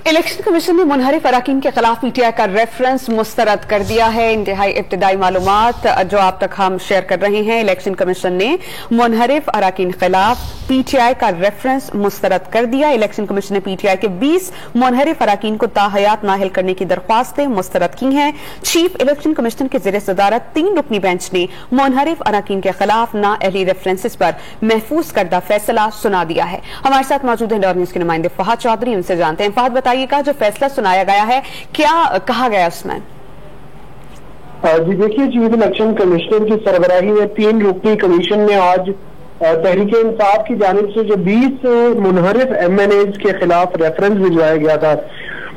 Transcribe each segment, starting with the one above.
Election commission ने मुनहरिफ अराकीन के खिलाफ पीटीआई का रेफरेंस मुस्तरद कर दिया है। इंतहाई इब्तिदाई मालूमात जो आप तक हम शेयर कर रहे हैं, इलेक्शन कमीशन ने मुनहरिफ अराकीन के खिलाफ पीटीआई का रेफरेंस मुस्तरद कर दिया। इलेक्शन कमीशन ने पीटीआई के 20 मुनहरिफ अराकीन को ताहयात नाहिल करने की दरख्वास्तें मुस्तरद की हैं। चीफ इलेक्शन कमिश्नर के ज़ेरे सदारत 3 रुकनी बेंच ने मुनहरिफ अराकीन के खिलाफ नाअहली रेफरेंसेस पर महफूज करदा फैसला सुना दिया है। हमारे साथ मौजूद हैं डॉर न्यूज़ के नुमाइंदे फहद चौधरी, उनसे जानते हैं। फहद, बताइएगा जो फैसला सुनाया गया है क्या कहा गया उसमें? जी देखिए, चीफ इलेक्शन कमिश्नर की सरबराही में 3 रुकनी कमीशन ने आज तहरीके इंसाफ की जानिब से जो 20 मुनहरिफ MNAs के खिलाफ रेफरेंस भिजवाया गया था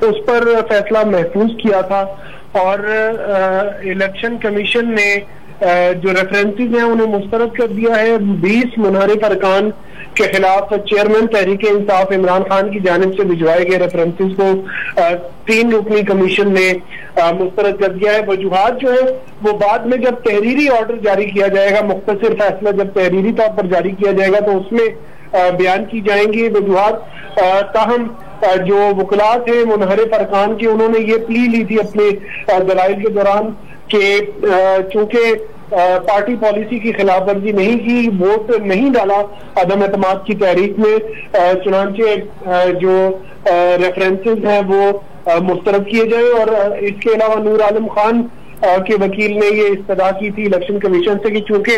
उस पर फैसला महफूज किया था और इलेक्शन कमीशन ने जो रेफरेंसेस हैं उन्हें मुस्तरद कर दिया है। 20 मुनहरिफ अरकान के खिलाफ चेयरमैन तहरीके इंसाफ इमरान खान की जानिब से भिजवाए गए रेफरेंसेस को 3 रुकनी कमीशन ने मुस्तरद कर दिया है। वजूहात जो है वो बाद में जब तहरीरी ऑर्डर जारी किया जाएगा, मुख्तसर फैसला जब तहरीरी तौर पर जारी किया जाएगा तो उसमें बयान की जाएंगी वजूहात। ताहम जो वकला थे मुनहरिफ अरकान के, उन्होंने ये प्ली ली थी अपने दलाइल के दौरान कि चूंकि पार्टी पॉलिसी की खिलाफ वर्जी नहीं की, वोट नहीं डाला अदम एतमाद की तहरीक में, चुनांचे जो रेफरेंसेस हैं वो मुस्तरद किए जाए। और इसके अलावा नूर आलम खान के वकील ने ये इस्तदा की थी इलेक्शन कमीशन से कि चूंकि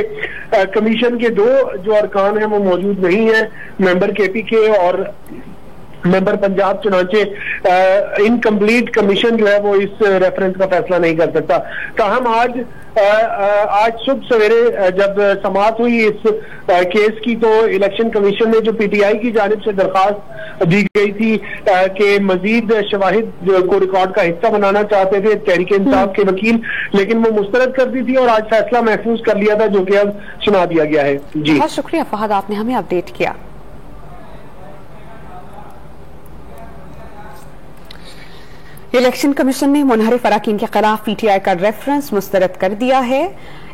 कमीशन के 2 जो अरकान हैं वो मौजूद नहीं है, मेंबर KPK और मेंबर पंजाब, चुनांचे इनकम्प्लीट कमीशन जो है वो इस रेफरेंस का फैसला नहीं कर सकता। ताहम आज सुबह सवेरे जब समाअत हुई इस केस की तो इलेक्शन कमीशन ने जो PTI की जानिब से दरखास्त दी गई थी कि मजीद शवाहिद को रिकॉर्ड का हिस्सा बनाना चाहते थे तहरीके इंसाफ के वकील, लेकिन वो मुस्तरद कर दी थी और आज फैसला महफूज कर लिया था जो कि अब सुना दिया गया है। जी बहुत शुक्रिया फहद, आपने हमें अपडेट किया। इलेक्शन कमीशन ने मुनहरिफ अराकीन के खिलाफ PTI का रेफरेंस मुस्तरद कर दिया है।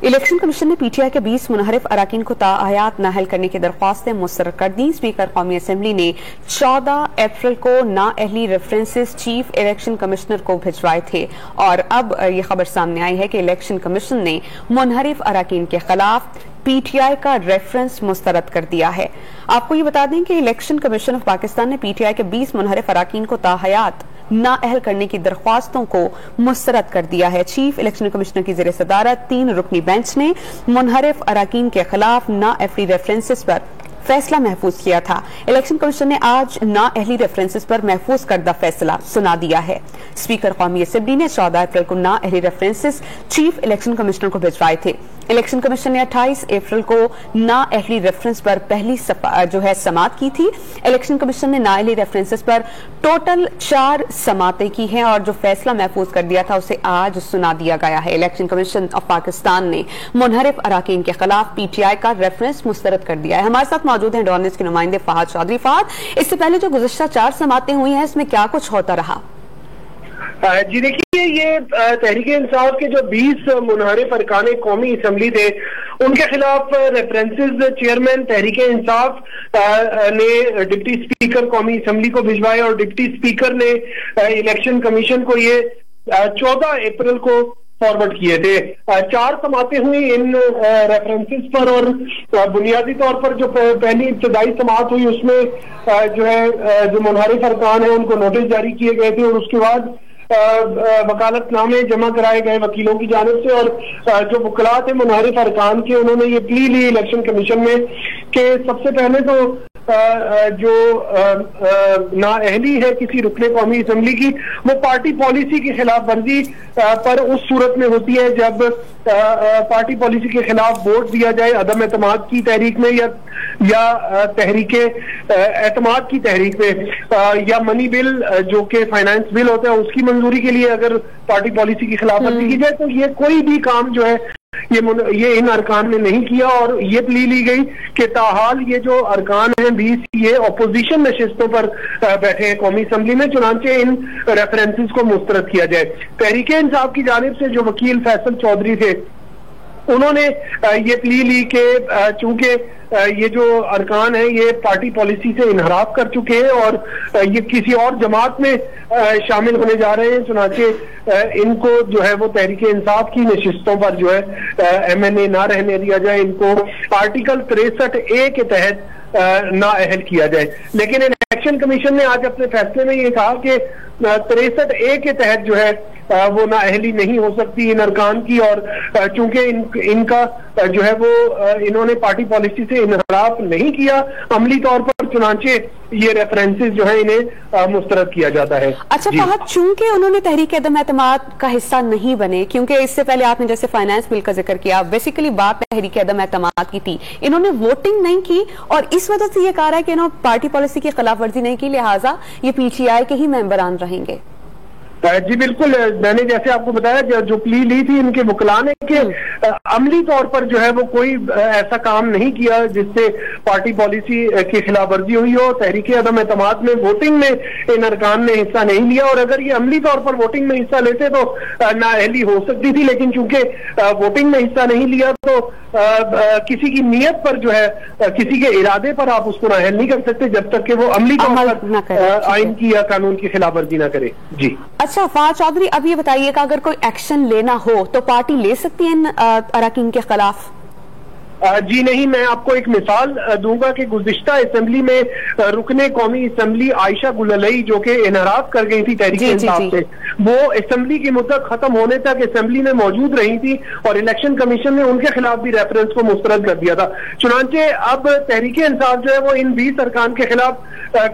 इलेक्शन कमीशन ने PTI के 20 मुनहरिफ अराकीन को ताहयात नाहिल करने की दरख्वास्तें मुस्तरद कर दी। स्पीकर कौमी असम्बली ने 14 अप्रैल को नाअहली रेफरेंसेस चीफ इलेक्शन कमिश्नर को भिजवाए थे और अब ये खबर सामने आई है कि इलेक्शन कमीशन ने मुनहरिफ अराकीन के खिलाफ PTI का रेफरेंस मुस्तरद कर दिया है। आपको ये बता दें कि इलेक्शन कमीशन ऑफ पाकिस्तान ने PTI के 20 मुनहरिफ अराकीन को ताहयात नाअहल करने की दरख्वास्तों को मुस्तरद कर दिया है। चीफ इलेक्शन कमिश्नर की ज़ेरे सदारत 3 रुकनी बेंच ने मुनहरिफ अराकीन के खिलाफ नाअहली रेफरेंसेस पर फैसला महफूज किया था। इलेक्शन कमीशन ने आज नाअहली रेफरेंसेस पर महफूज करदा फैसला सुना दिया है। स्पीकर कौमी असम्बली ने 14 अप्रैल को नाअहली रेफरेंसेस चीफ इलेक्शन कमिश्नर को भिजवाए थे। इलेक्शन कमीशन ने 28 अप्रैल को नाअहली रेफरेंस पर पहली जो है समाअत की थी। इलेक्शन कमीशन ने नाअहली रेफरेंसेस पर टोटल 4 समाअतें की हैं और जो फैसला महफूज कर दिया था उसे आज सुना दिया गया है। इलेक्शन कमीशन ऑफ पाकिस्तान ने मुनहरिफ अराकीन के खिलाफ PTI का रेफरेंस मुस्तरद कर दिया है। हमारे साथ मौजूद हैं डॉर न्यूज़ के नुमाइंदे फहद चौधरी। फहद, इससे पहले जो गुज़िश्ता 4 समाअतें हुई हैं इसमें क्या कुछ होता रहा? जी देखिए, ये तहरीके इंसाफ के जो 20 मुनहरिफ अरकान कौमी असम्बली थे उनके खिलाफ रेफरेंसेस चेयरमैन तहरीके इंसाफ ने डिप्टी स्पीकर कौमी असम्बली को भिजवाए और डिप्टी स्पीकर ने इलेक्शन कमीशन को ये 14 अप्रैल को फॉरवर्ड किए थे। 4 समाअतें हुई इन रेफरेंसेस पर और बुनियादी तौर पर जो पहली इब्तिदाई समाअत हुई उसमें जो है जो मुनहरिफ अरकान है उनको नोटिस जारी किए गए थे और उसके बाद वकालतनामे जमा कराए गए वकीलों की जानिब से और जो वकला थे मुनहरिफ अरकान के उन्होंने ये प्ली ली इलेक्शन कमीशन में कि सबसे पहले तो जो नाअहली है किसी रुकने कौमी असम्बली की वो पार्टी पॉलिसी की खिलाफ वर्जी पर उस सूरत में होती है जब पार्टी पॉलिसी के खिलाफ वोट दिया जाए अदम एतमाद की तहरीक में या तहरीके एतमाद की तहरीक में या मनी बिल जो कि फाइनेंस बिल होता है उसकी मंजूरी के लिए अगर पार्टी पॉलिसी की खिलाफ वर्जी की जाए तो ये कोई भी काम जो है ये इन अरकान ने नहीं किया और ये प्ली ली गई कि ताहाल ये जो अरकान हैं 20 ये अपोजिशन नशिस्तों पर बैठे हैं कौमी असम्बली में, चुनांचे इन रेफरेंसेस को मुस्तरद किया जाए। तहरीके इंसाफ की जानिब से जो वकील फैसल चौधरी थे انہوں نے یہ پلی لی کہ چونکہ یہ جو ارکان ہیں یہ پارٹی پالیسی سے انحراف کر چکے ہیں اور یہ کسی اور جماعت میں شامل ہونے جا رہے ہیں، چنانچہ ان کو جو ہے وہ تحریک انصاف کی نشستوں پر جو ہے ایم این اے نہ رہنے دیا جائے، ان کو آرٹیکل 63A کے تحت نااہل کیا جائے. لیکن الیکشن کمیشن نے آج اپنے فیصلے میں یہ کہا کہ 63A کے تحت جو ہے وہ نااہلی نہیں ہو سکتی ان ارکان کی، اور چونکہ ان کا جو ہے وہ انہوں نے پارٹی پالیسی سے انحراف نہیں کیا عملی طور پر، چنانچہ یہ ریفرنسز جو ہے انہیں مسترد کیا جاتا ہے. اچھا فہد، چونکہ انہوں نے تحریک عدم اعتماد کا حصہ نہیں بنے، کیونکہ اس سے پہلے آپ نے جیسے فائنانس بل کا ذکر کیا، بیسیکلی بات تحریک عدم اعتماد کی تھی، انہوں نے ووٹنگ نہیں کی اور اس وجہ سے یہ کہا رہا ہے کہ انہوں نے پارٹی پالیسی کی خلاف ورزی نہیں کی، لہٰذا یہ پی ٹی آئی کے ہی ممبران رہیں گے. جی بالکل، میں نے جیسے آپ کو بتایا جو پلی لی تھی ان کے وکلاء نے کہ عملی طور پر جو ہے وہ کوئی ایسا کام نہیں کیا جس سے پارٹی پالیسی کی خلاف ورزی ہوئی ہو. تحریک عدم اعتماد میں ووٹنگ میں ان ارکان نے حصہ نہیں لیا، اور اگر یہ عملی طور پر ووٹنگ میں حصہ لیتے تو نااہلی ہو سکتی تھی، لیکن چونکہ ووٹنگ میں حصہ نہیں لیا تو کسی کی نیت پر جو ہے کسی کے ارادے پر آپ اس کو نااہل نہیں کر سکتے جب تک کہ وہ عملی طور پر آئین کی یا قانون کی خلاف ورزی نہ کرے. جی اچھا فہد چودھری، اب یہ بتائیے کہ اگر کوئی ایکشن لینا ہو تو پارٹی لے سکتی ہے ان اراکین کے خلاف؟ جی نہیں، میں آپ کو ایک مثال دوں گا کہ گزشتہ اسمبلی میں رکن قومی اسمبلی عائشہ گل علیہ جو کہ انحراف کر گئی تھی تحریک انصاف سے، وہ اسمبلی کی مدت ختم ہونے تک اسمبلی میں موجود رہی تھی اور الیکشن کمیشن نے ان کے خلاف بھی ریفرنس کو مسترد کر دیا تھا. چنانچہ اب تحریک انصاف جو ہے وہ ان 20 ارکان کے خلاف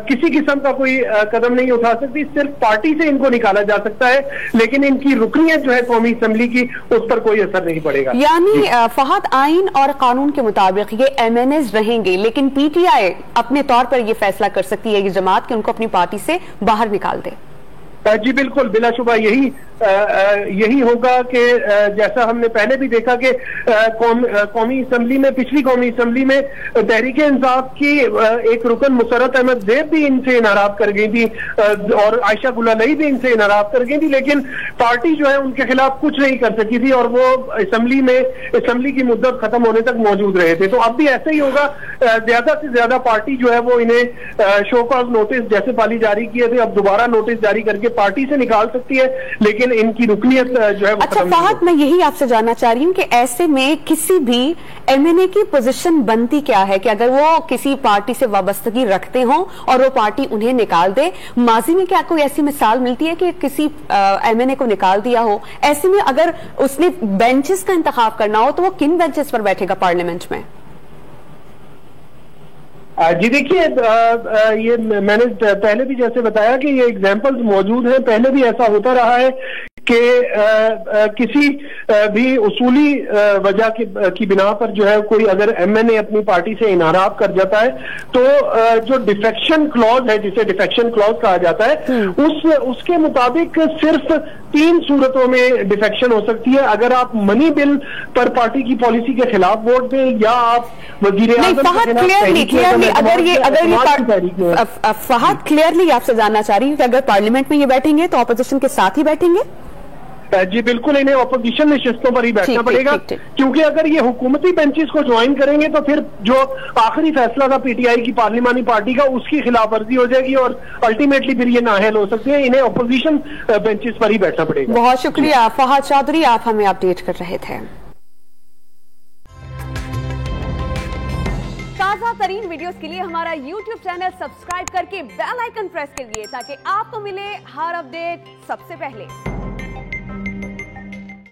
کسی قسم کا کوئی قدم نہیں اٹھا سکتی، صرف پارٹی سے ان کو نکالا جا سکتا ہے، لیکن ان کی رکنیت جو ہے قومی اسمبلی کی اس پر کوئی اثر نہیں پڑے گا. یعنی فہد، آئین اور قانون کے مطابق یہ ایم این ایز رہیں گے، لیکن پی ٹی آئی اپنے طور پر یہ فیصلہ کر سکتی ہے یہ جماعت کہ ان کو اپنی پارٹی سے باہر نکال دے. جی بالکل، بلا شبہ یہی ہوگا کہ جیسا ہم نے پہلے بھی دیکھا کہ قومی اسمبلی میں پچھلی قومی اسمبلی میں تحریک انصاف کی ایک رکن مسرت احمد زیب بھی ان سے انحراف کر گئی تھی اور عائشہ گل علیہ بھی ان سے انحراف کر گئی تھی، لیکن پارٹی جو ہے ان کے خلاف کچھ نہیں کر سکی تھی اور وہ اسمبلی کی مدت ختم ہونے تک موجود رہے تھے. تو اب بھی ایسا ہی ہوگا، زیادہ سے زیادہ پارٹی جو ہے وہ انہیں شو کاز نوٹس جیسے پہلے جاری کیے تھے اب دوبارہ نوٹس جاری کر کے پارٹی سے نکال سکتی ہے، لیکن ان کی رکنیت جو ہے وہ اچھا فہد، میں یہی آپ سے جاننا چاہ رہی ہوں کہ ایسے میں کسی بھی ایم این اے کی پوزیشن بنتی کیا ہے کہ اگر وہ کسی پارٹی سے وابستگی رکھتے ہوں اور وہ پارٹی انہیں نکال دے؟ ماضی میں کیا کوئی ایسی مثال ملتی ہے کہ کسی ایم این اے کو نکال دیا ہو؟ ایسے میں اگر اس نے بینچز کا انتخاب کرنا ہو تو وہ کن بینچز پر بیٹھے گا پارلیمنٹ میں؟ جی دیکھیے، یہ میں نے پہلے بھی جیسے بتایا کہ یہ ایگزامپلز موجود ہیں، پہلے بھی ایسا ہوتا رہا ہے کہ کسی بھی اصولی وجہ کی بنا پر جو ہے کوئی اگر ایم این اے اپنی پارٹی سے انحراف کر جاتا ہے تو جو ڈیفیکشن کلوز ہے جسے ڈیفیکشن کلوز کہا جاتا ہے اس کے مطابق صرف 3 صورتوں میں ڈیفیکشن ہو سکتی ہے. اگر آپ منی بل پر پارٹی کی پالیسی کے خلاف ووٹ دیں یا آپ وزیر اعظم فہد کلیئرلی آپ سے جاننا چاہ رہی ہوں کہ اگر پارلیمنٹ میں یہ بیٹھیں گے تو اپوزیشن کے ساتھ ہی بیٹھیں گے؟ جی بالکل، انہیں اپوزیشن نشستوں پر ہی بیٹھنا پڑے گا، کیونکہ اگر یہ حکومتی بینچز کو جوائن کریں گے تو پھر جو آخری فیصلہ تھا پی ٹی آئی کی پارلیمانی پارٹی کا اس کی خلاف ورزی ہو جائے گی اور الٹیمیٹلی پھر یہ نااہل ہو سکتے ہیں. انہیں اپوزیشن بینچز پر ہی بیٹھنا پڑے گا. بہت شکریہ فہد چودھری، آپ ہمیں اپڈیٹ کر رہے تھے. تازہ ترین ویڈیوز کے لیے ہمارا یوٹیوب چینل سبسکرائب کر کے بیل آئیکن پریس کریے تاکہ آپ کو ملے ہر اپڈیٹ سب سے پہلے.